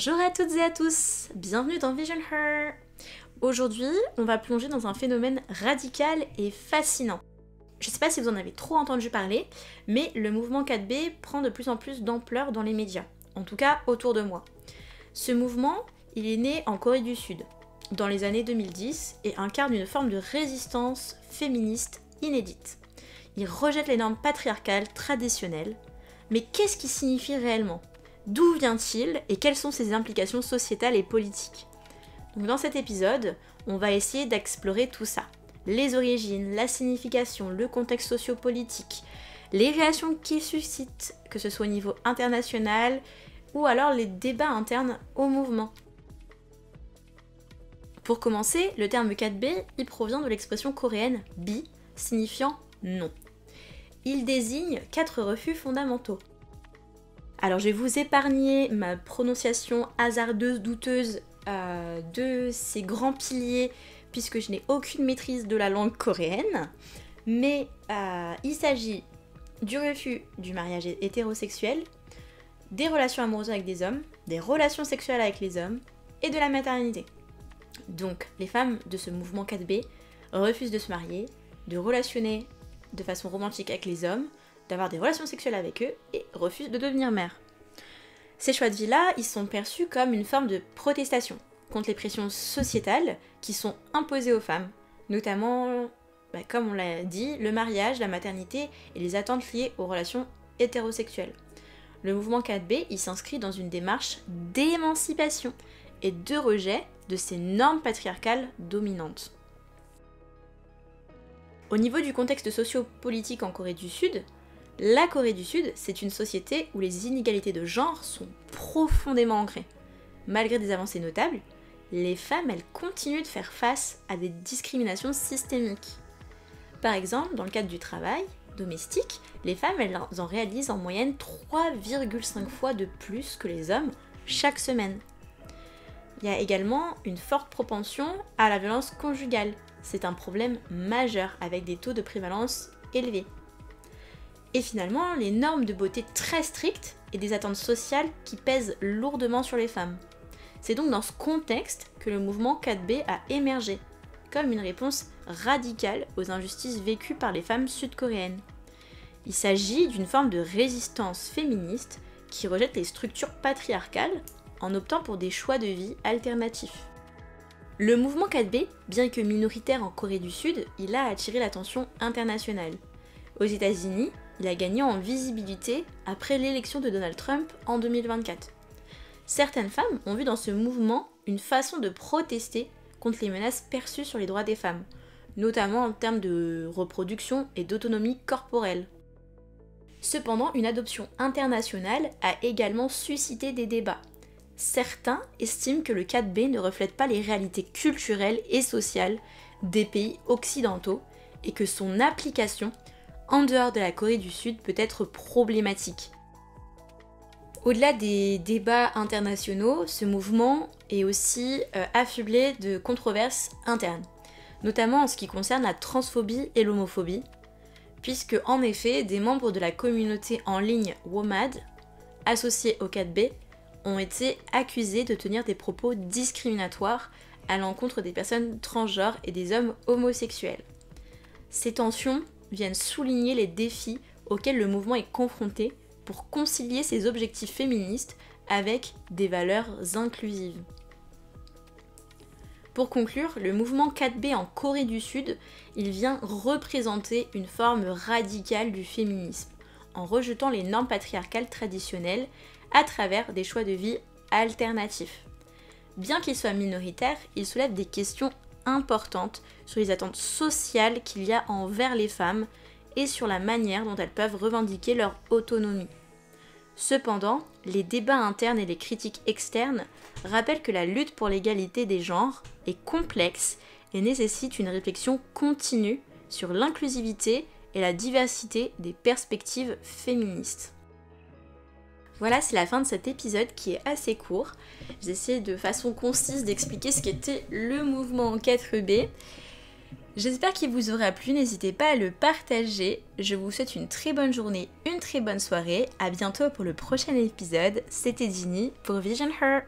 Bonjour à toutes et à tous, bienvenue dans Vision Her. Aujourd'hui, on va plonger dans un phénomène radical et fascinant. Je sais pas si vous en avez trop entendu parler, mais le mouvement 4B prend de plus en plus d'ampleur dans les médias, en tout cas autour de moi. Ce mouvement, il est né en Corée du Sud, dans les années 2010, et incarne une forme de résistance féministe inédite. Il rejette les normes patriarcales traditionnelles, mais qu'est-ce qu'il signifie réellement ? D'où vient-il et quelles sont ses implications sociétales et politiques ? Donc dans cet épisode, on va essayer d'explorer tout ça. Les origines, la signification, le contexte socio-politique, les réactions qu'il suscite, que ce soit au niveau international ou alors les débats internes au mouvement. Pour commencer, le terme 4B, il provient de l'expression coréenne bi, signifiant non. Il désigne 4 refus fondamentaux. Alors je vais vous épargner ma prononciation hasardeuse, douteuse de ces grands piliers puisque je n'ai aucune maîtrise de la langue coréenne, mais il s'agit du refus du mariage hétérosexuel, des relations amoureuses avec des hommes, des relations sexuelles avec les hommes et de la maternité. Donc les femmes de ce mouvement 4B refusent de se marier, de relationner de façon romantique avec les hommes, d'avoir des relations sexuelles avec eux et refusent de devenir mères. Ces choix de vie-là, ils sont perçus comme une forme de protestation contre les pressions sociétales qui sont imposées aux femmes, notamment, comme on l'a dit, le mariage, la maternité et les attentes liées aux relations hétérosexuelles. Le mouvement 4B, il s'inscrit dans une démarche d'émancipation et de rejet de ces normes patriarcales dominantes. Au niveau du contexte socio-politique en Corée du Sud, la Corée du Sud, c'est une société où les inégalités de genre sont profondément ancrées. Malgré des avancées notables, les femmes, elles continuent de faire face à des discriminations systémiques. Par exemple, dans le cadre du travail domestique, les femmes, elles en réalisent en moyenne 3,5 fois de plus que les hommes chaque semaine. Il y a également une forte propension à la violence conjugale. C'est un problème majeur avec des taux de prévalence élevés. Et finalement, les normes de beauté très strictes et des attentes sociales qui pèsent lourdement sur les femmes. C'est donc dans ce contexte que le mouvement 4B a émergé, comme une réponse radicale aux injustices vécues par les femmes sud-coréennes. Il s'agit d'une forme de résistance féministe qui rejette les structures patriarcales en optant pour des choix de vie alternatifs. Le mouvement 4B, bien que minoritaire en Corée du Sud, il a attiré l'attention internationale. Aux États-Unis, il a gagné en visibilité après l'élection de Donald Trump en 2024. Certaines femmes ont vu dans ce mouvement une façon de protester contre les menaces perçues sur les droits des femmes, notamment en termes de reproduction et d'autonomie corporelle. Cependant, une adoption internationale a également suscité des débats. Certains estiment que le 4B ne reflète pas les réalités culturelles et sociales des pays occidentaux et que son application en dehors de la Corée du Sud peut être problématique. Au-delà des débats internationaux, ce mouvement est aussi affublé de controverses internes, notamment en ce qui concerne la transphobie et l'homophobie, puisque en effet, des membres de la communauté en ligne WOMAD, associés au 4B, ont été accusés de tenir des propos discriminatoires à l'encontre des personnes transgenres et des hommes homosexuels. Ces tensions viennent souligner les défis auxquels le mouvement est confronté pour concilier ses objectifs féministes avec des valeurs inclusives. Pour conclure, le mouvement 4B en Corée du Sud, il vient représenter une forme radicale du féminisme, en rejetant les normes patriarcales traditionnelles à travers des choix de vie alternatifs. Bien qu'il soit minoritaire, il soulève des questions importantes sur les attentes sociales qu'il y a envers les femmes et sur la manière dont elles peuvent revendiquer leur autonomie. Cependant, les débats internes et les critiques externes rappellent que la lutte pour l'égalité des genres est complexe et nécessite une réflexion continue sur l'inclusivité et la diversité des perspectives féministes. Voilà, c'est la fin de cet épisode qui est assez court. J'ai essayé de façon concise d'expliquer ce qu'était le mouvement 4B. J'espère qu'il vous aura plu, n'hésitez pas à le partager. Je vous souhaite une très bonne journée, une très bonne soirée. À bientôt pour le prochain épisode. C'était Ginny pour Vision Her.